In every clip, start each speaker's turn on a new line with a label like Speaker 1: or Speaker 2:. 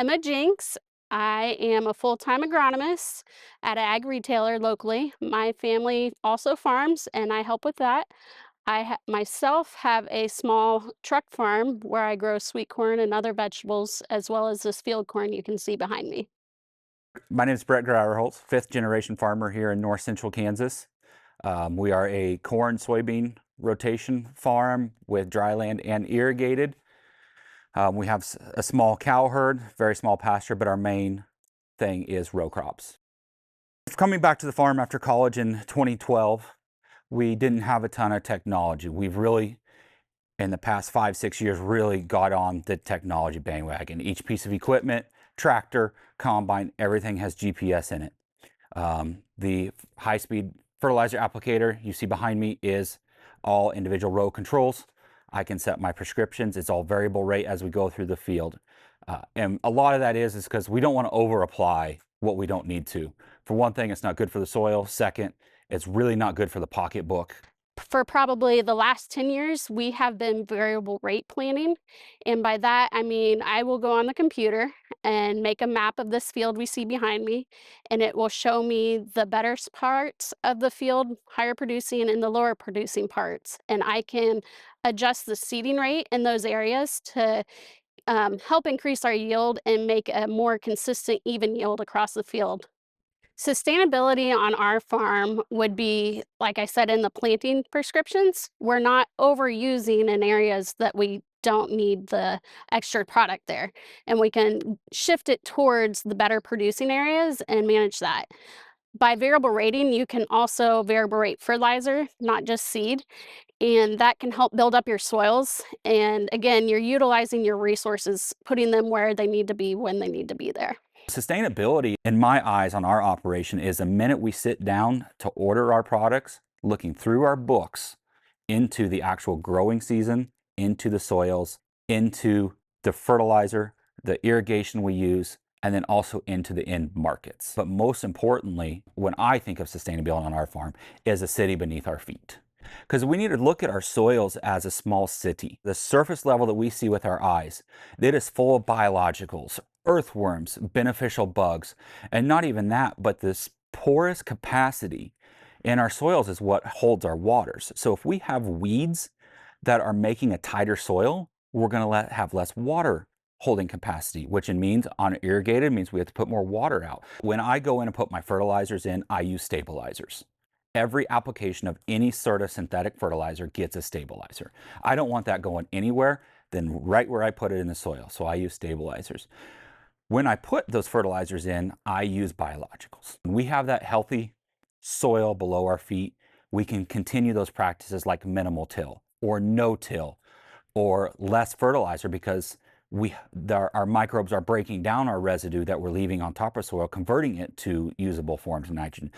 Speaker 1: Emma Jinks. I am a full-time agronomist at an ag retailer locally. My family also farms, and I help with that. I myself have a small truck farm where I grow sweet corn and other vegetables, as well as this field corn you can see behind me.
Speaker 2: My name is Brett Grauerholz, fifth generation farmer here in north central Kansas. We are a corn soybean rotation farm with dry land and irrigated. We have a small cow herd, very small pasture, but our main thing is row crops. Coming back to the farm after college in 2012, we didn't have a ton of technology. We've really, in the past 5, 6 years, really got on the technology bandwagon. Each piece of equipment, tractor, combine, everything has GPS in it. The high-speed fertilizer applicator you see behind me is all individual row controls. I can set my prescriptions. It's all variable rate as we go through the field. And a lot of that is because we don't want to over apply what we don't need to. For one thing, it's not good for the soil. Second, it's really not good for the pocketbook.
Speaker 1: For probably the last 10 years, we have been variable rate planning. And by that, I mean, I will go on the computer and make a map of this field we see behind me, and it will show me the better parts of the field, higher producing, and the lower producing parts. And I can adjust the seeding rate in those areas to help increase our yield and make a more consistent, even yield across the field. Sustainability on our farm would be, like I said, in the planting prescriptions. We're not overusing in areas that we don't need the extra product there. And we can shift it towards the better producing areas and manage that. By variable rating, you can also variable rate fertilizer, not just seed, and that can help build up your soils. And again, you're utilizing your resources, putting them where they need to be when they need to be there.
Speaker 2: Sustainability, in my eyes, on our operation is the minute we sit down to order our products, looking through our books into the actual growing season, into the soils, into the fertilizer, the irrigation we use, and then also into the end markets. But most importantly, when I think of sustainability on our farm, is a city beneath our feet. Because we need to look at our soils as a small city. The surface level that we see with our eyes, it is full of biologicals, earthworms, beneficial bugs, and not even that, but this porous capacity in our soils is what holds our waters. So if we have weeds that are making a tighter soil, we're going to have less water holding capacity, which means on irrigated means we have to put more water out. When I go in and put my fertilizers in, I use stabilizers. Every application of any sort of synthetic fertilizer gets a stabilizer. I don't want that going anywhere than right where I put it in the soil, so I use stabilizers. When I put those fertilizers in, I use biologicals. When we have that healthy soil below our feet, we can continue those practices like minimal till or no till or less fertilizer because our microbes are breaking down our residue that we're leaving on top of soil, converting it to usable forms of nitrogen.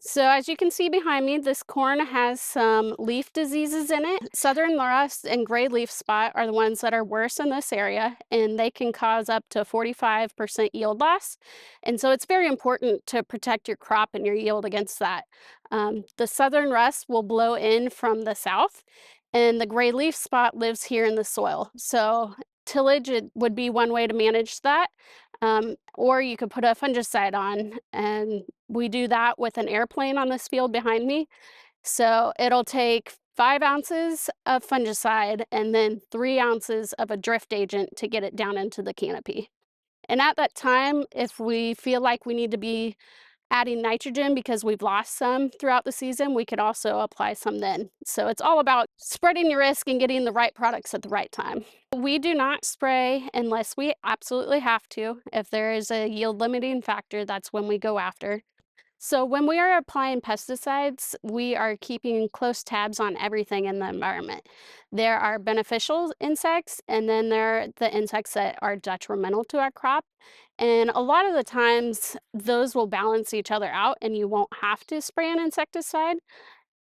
Speaker 1: So as you can see behind me, this corn has some leaf diseases in it. Southern rust and gray leaf spot are the ones that are worse in this area, and they can cause up to 45% yield loss. And so it's very important to protect your crop and your yield against that. The southern rust will blow in from the south, and the gray leaf spot lives here in the soil. So tillage would be one way to manage that. Or you could put a fungicide on, and we do that with an airplane on this field behind me. So it'll take 5 ounces of fungicide and then 3 ounces of a drift agent to get it down into the canopy. And at that time, if we feel like we need to be adding nitrogen because we've lost some throughout the season, we could also apply some then. So it's all about spreading your risk and getting the right products at the right time. We do not spray unless we absolutely have to. If there is a yield limiting factor, that's when we go after. So when we are applying pesticides, we are keeping close tabs on everything in the environment. There are beneficial insects, and then there are the insects that are detrimental to our crop. And a lot of the times, those will balance each other out, and you won't have to spray an insecticide.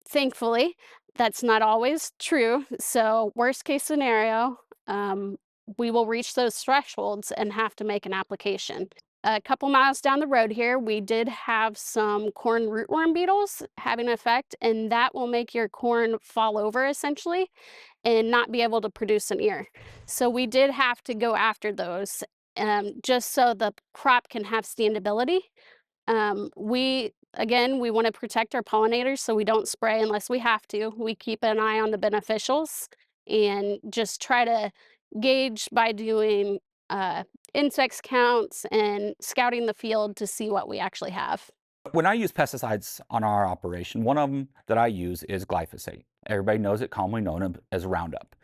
Speaker 1: Thankfully, that's not always true. So worst case scenario, um, we will reach those thresholds and have to make an application. A couple miles down the road here, we did have some corn rootworm beetles having an effect, and that will make your corn fall over essentially and not be able to produce an ear. So we did have to go after those. just so the crop can have standability. We want to protect our pollinators, so we don't spray unless we have to. We keep an eye on the beneficials and just try to gauge by doing insects counts and scouting the field to see what we actually have.
Speaker 2: When I use pesticides on our operation, one of them that I use is glyphosate. Everybody knows it, commonly known as Roundup.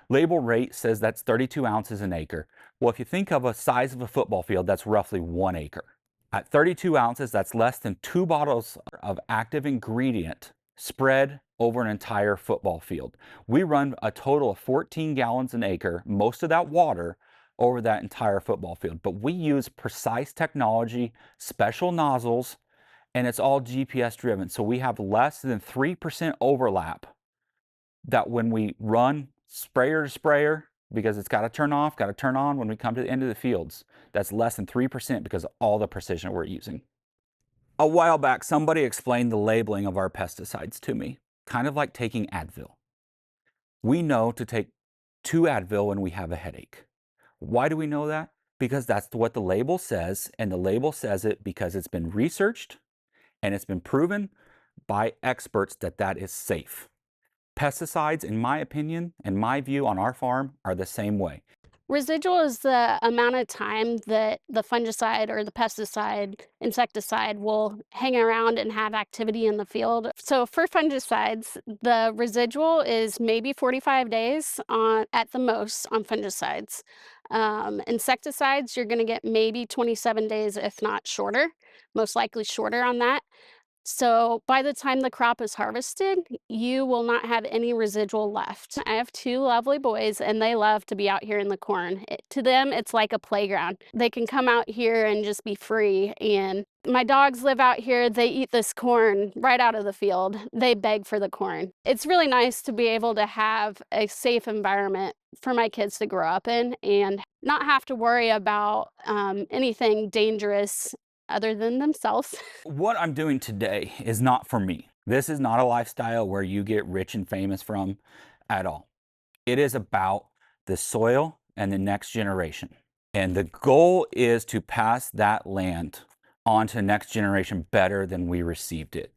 Speaker 2: Label rate says that's 32 ounces an acre. Well, if you think of a size of a football field, that's roughly 1 acre. At 32 ounces, that's less than 2 bottles of active ingredient spread over an entire football field. We run a total of 14 gallons an acre, most of that water, over that entire football field. But we use precise technology, special nozzles, and it's all GPS driven. So we have less than 3% overlap that when we run sprayer to sprayer, because it's got to turn off, got to turn on when we come to the end of the fields, that's less than 3% because of all the precision we're using. A while back, somebody explained the labeling of our pesticides to me, kind of like taking Advil. We know to take 2 Advil when we have a headache. Why do we know that? Because that's what the label says, and the label says it because it's been researched and it's been proven by experts that that is safe. Pesticides, in my opinion and my view on our farm, are the same way.
Speaker 1: Residual is the amount of time that the fungicide or the pesticide, insecticide will hang around and have activity in the field. So for fungicides, the residual is maybe 45 days on at the most on fungicides. Insecticides, you're going to get maybe 27 days, if not shorter, most likely shorter on that. So by the time the crop is harvested, you will not have any residual left. I have 2 lovely boys and they love to be out here in the corn. To them, it's like a playground. They can come out here and just be free. And my dogs live out here. They eat this corn right out of the field. They beg for the corn. It's really nice to be able to have a safe environment for my kids to grow up in and not have to worry about anything dangerous other than themselves.
Speaker 2: What I'm doing today is not for me. This is not a lifestyle where you get rich and famous from at all. It is about the soil and the next generation. And the goal is to pass that land on to the next generation better than we received it.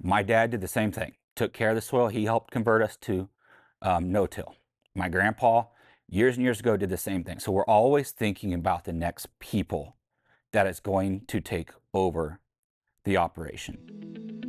Speaker 2: My dad did the same thing, took care of the soil. He helped convert us to no-till. My grandpa, years and years ago, did the same thing. So we're always thinking about the next people that is going to take over the operation.